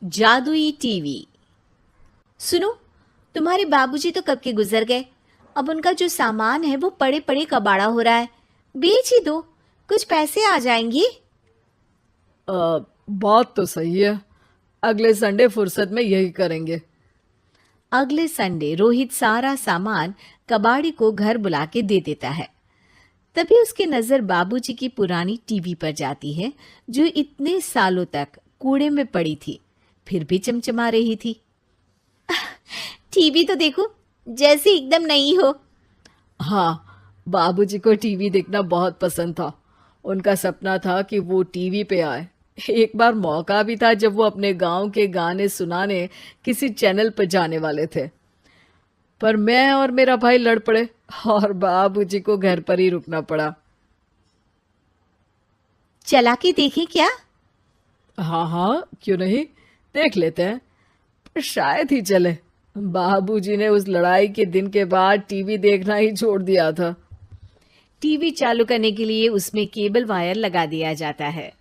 जादुई टीवी। सुनो, तुम्हारे बाबूजी तो कब के गुजर गए। अब उनका जो सामान है वो पड़े पड़े कबाड़ा हो रहा है। बेच ही दो, कुछ पैसे आ जाएंगी। बात तो सही है। अगले संडे फुर्सत में यही करेंगे। अगले संडे रोहित सारा सामान कबाड़ी को घर बुला के दे देता है। तभी उसकी नजर बाबूजी की पुरानी टीवी पर जाती है, जो इतने सालों तक कूड़े में पड़ी थी, फिर भी चमचमा रही थी। टीवी तो देखो, जैसे एकदम नई हो। हाँ, बाबूजी को टीवी देखना बहुत पसंद था। उनका सपना था कि वो टीवी पे आए। एक बार मौका भी था जब वो अपने गांव के गाने सुनाने किसी चैनल पर जाने वाले थे, पर मैं और मेरा भाई लड़ पड़े और बाबूजी को घर पर ही रुकना पड़ा। चला के देखें क्या? हाँ हाँ, क्यों नहीं, देख लेते हैं। पर शायद ही चले। बाबूजी ने उस लड़ाई के दिन के बाद टीवी देखना ही छोड़ दिया था। टीवी चालू करने के लिए उसमें केबल वायर लगा दिया जाता है।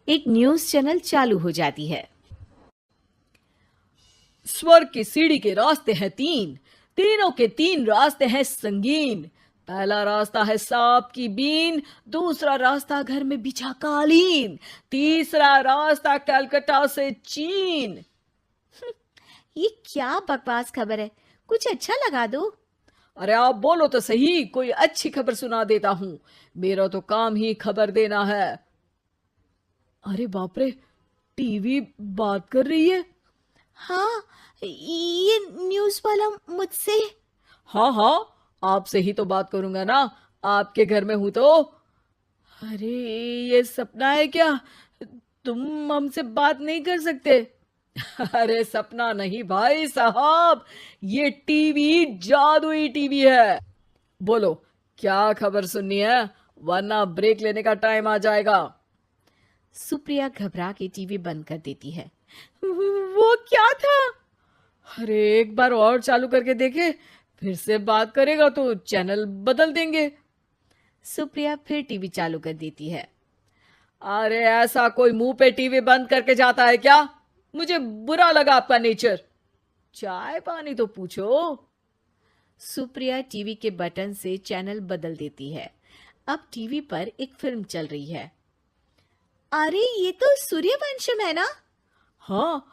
एक न्यूज चैनल चालू हो जाती है। स्वर्ग की सीढ़ी के रास्ते हैं तीन, तीनों के तीन रास्ते हैं संगीन। पहला रास्ता है सांप की बीन, दूसरा रास्ता घर में बिछा कालीन, तीसरा रास्ता कलकत्ता से चीन। ये क्या बकवास खबर है, कुछ अच्छा लगा दो। अरे आप बोलो तो सही, कोई अच्छी खबर सुना देता हूं। मेरा तो काम ही खबर देना है। अरे बाप रे, टीवी बात कर रही है। हाँ, ये न्यूज वाला मुझसे। हाँ हाँ, आपसे ही तो बात करूंगा ना, आपके घर में हूं तो। अरे, ये सपना है क्या? तुम हमसे बात नहीं कर सकते? अरे सपना नहीं भाई साहब, ये टीवी जादुई टीवी है। बोलो, क्या खबर सुननी है, वरना ब्रेक लेने का टाइम आ जाएगा। सुप्रिया घबरा के टीवी बंद कर देती है। वो क्या था? अरे एक बार और चालू करके देखे, फिर से बात करेगा तो चैनल बदल देंगे। सुप्रिया फिर टीवी चालू कर देती है। अरे ऐसा कोई मुंह पे टीवी बंद करके जाता है क्या? मुझे बुरा लगा आपका नेचर। चाय पानी तो पूछो। सुप्रिया टीवी के बटन से चैनल बदल देती है। अब टीवी पर एक फिल्म चल रही है। अरे ये तो सूर्यवंशम है ना? हाँ,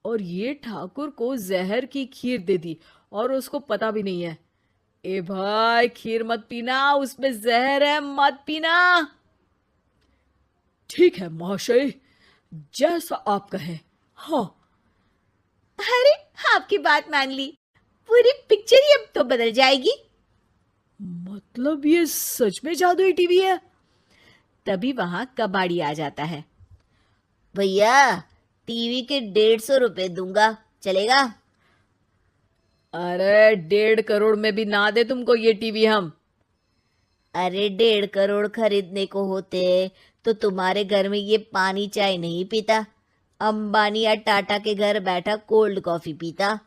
और ये ठाकुर को जहर की खीर दे दी और उसको पता भी नहीं है। ए भाई, खीर मत पीना, उसमें जहर है, मत पीना। ठीक है महाशय, जैसा आप कहें। हाँ। अरे, आपकी बात मान ली, पूरी पिक्चर ही अब तो बदल जाएगी। मतलब ये सच में जादुई टीवी है? तभी वहां कबाड़ी आ जाता है। भैया, टीवी के 150 रुपए दूंगा, चलेगा? अरे 1.5 करोड़ में भी ना दे तुमको ये टीवी हम। अरे 1.5 करोड़ खरीदने को होते तो तुम्हारे घर में ये पानी चाय नहीं पीता, अंबानी या टाटा के घर बैठा कोल्ड कॉफी पीता।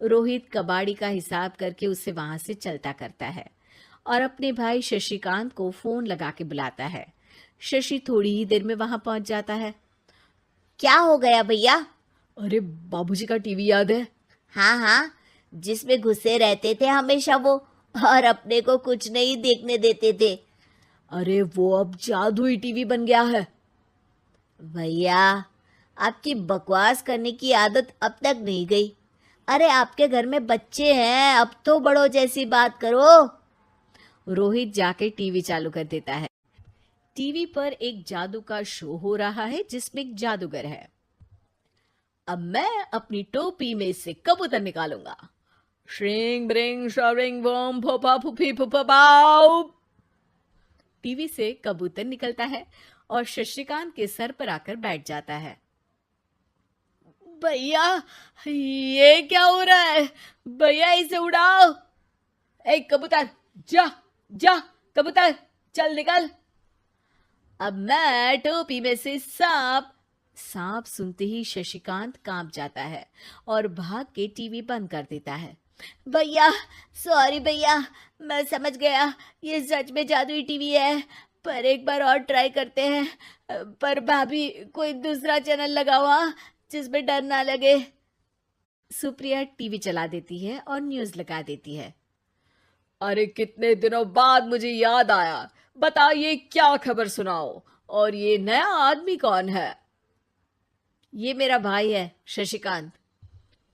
रोहित कबाड़ी का हिसाब करके उसे वहां से चलता करता है और अपने भाई शशिकांत को फोन लगा के बुलाता है। शशि थोड़ी ही देर में वहां पहुंच जाता है। क्या हो गया भैया? अरे बाबूजी का टीवी याद है? हाँ हाँ, जिसमें घुसे रहते थे हमेशा वो, और अपने को कुछ नहीं देखने देते थे। अरे वो अब जादुई टीवी बन गया है। भैया, आपकी बकवास करने की आदत अब तक नहीं गई। अरे आपके घर में बच्चे हैं, अब तो बड़ों जैसी बात करो। रोहित जाके टीवी चालू कर देता है। टीवी पर एक जादू का शो हो रहा है जिसमें एक जादूगर है। अब मैं अपनी टोपी में से कबूतर निकालूंगा। श्रिंग ब्रिंग शरिंग बम फोपा फुफी फुफा बाउ। टीवी से कबूतर निकलता है और शशिकांत के सर पर आकर बैठ जाता है। भैया, ये क्या हो रहा है? भैया इसे उड़ाओ। ए कबूतर, जा जा, कबूतर चल निकल। अब मैं टोपी में से सांप। सांप सुनते ही शशिकांत कांप जाता है और भाग के टीवी बंद कर देता है। भैया, सॉरी भैया, मैं समझ गया ये सच में जादुई टीवी है, पर एक बार और ट्राई करते हैं। पर भाभी, कोई दूसरा चैनल लगाओ। हाँ, जिसमें डर ना लगे। सुप्रिया टीवी चला देती है और न्यूज लगा देती है। अरे कितने दिनों बाद मुझे याद आया, बताइए क्या खबर सुनाओ। और ये नया आदमी कौन है? ये मेरा भाई है शशिकांत।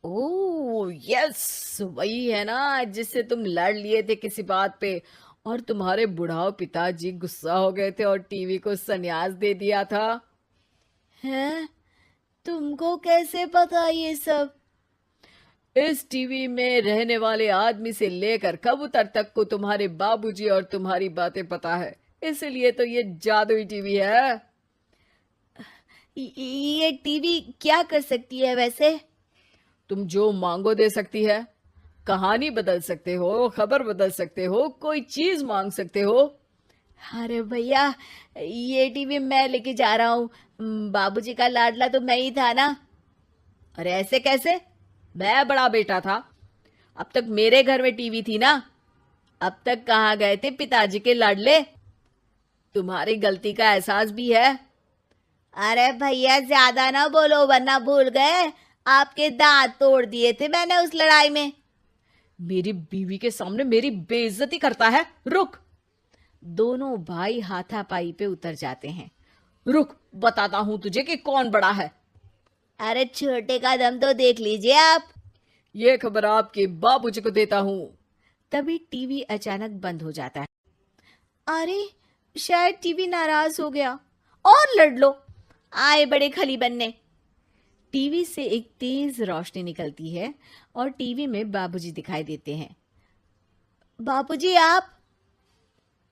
ओह यस, वही है ना जिससे तुम लड़ लिए थे किसी बात पे, और तुम्हारे बुढ़ाओ पिताजी गुस्सा हो गए थे और टीवी को संन्यास दे दिया था। हैं? तुमको कैसे पता ये सब? इस टीवी में रहने वाले आदमी से लेकर कबूतर तक को तुम्हारे बाबूजी और तुम्हारी बातें पता है, इसलिए तो ये जादुई टीवी है। ये टीवी क्या कर सकती है वैसे? तुम जो मांगो दे सकती है। कहानी बदल सकते हो, खबर बदल सकते हो, कोई चीज मांग सकते हो। अरे भैया, ये टीवी मैं लेके जा रहा हूँ। बाबूजी का लाडला तो मैं ही था ना। अरे ऐसे कैसे? मैं बड़ा बेटा था, अब तक मेरे घर में टीवी थी ना। अब तक कहाँ गए थे पिताजी के लाडले? तुम्हारी गलती का एहसास भी है। अरे भैया, ज्यादा ना बोलो वरना भूल गए आपके दांत तोड़ दिए थे मैंने उस लड़ाई में। मेरी बीवी के सामने मेरी बेइज्जती करता है। रुक दोनों भाई हाथापाई पे उतर जाते हैं। रुक, बताता हूं तुझे कि कौन बड़ा है। अरे छोटे का दम तो देख लीजिए आप। ये खबर आपके बाबूजी को देता हूं। तभी टीवी अचानक बंद हो जाता है। अरे शायद टीवी नाराज हो गया। और लड़ लो, आए बड़े खली बनने। टीवी से एक तेज रोशनी निकलती है और टीवी में बाबूजी दिखाई देते हैं। बाबूजी आप?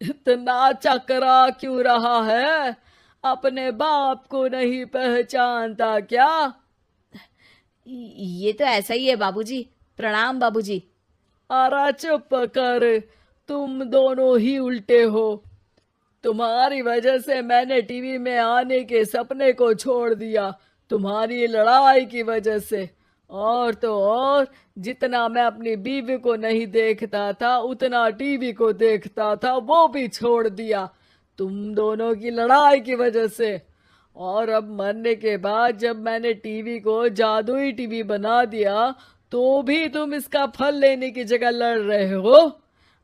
इतना चकरा क्यों रहा है? अपने बाप को नहीं पहचानता क्या? ये तो ऐसा ही है बाबूजी। प्रणाम बाबूजी। अरे चुप कर, तुम दोनों ही उल्टे हो। तुम्हारी वजह से मैंने टीवी में आने के सपने को छोड़ दिया, तुम्हारी लड़ाई की वजह से। और तो और, जितना मैं अपनी बीवी को नहीं देखता था उतना टीवी को देखता था, वो भी छोड़ दिया तुम दोनों की लड़ाई की वजह से। और अब मरने के बाद जब मैंने टीवी को जादुई टीवी बना दिया तो भी तुम इसका फल लेने की जगह लड़ रहे हो।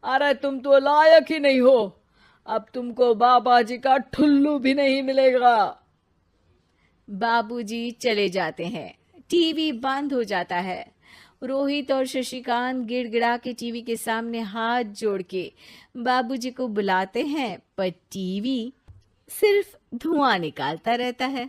अरे तुम तो लायक ही नहीं हो। अब तुमको बाबा जी का ठुल्लू भी नहीं मिलेगा। बाबूजी चले जाते हैं। टीवी बंद हो जाता है। रोहित और शशिकांत गिड़गिड़ा के टीवी के सामने हाथ जोड़ के बाबूजी को बुलाते हैं, पर टीवी सिर्फ धुआं निकालता रहता है।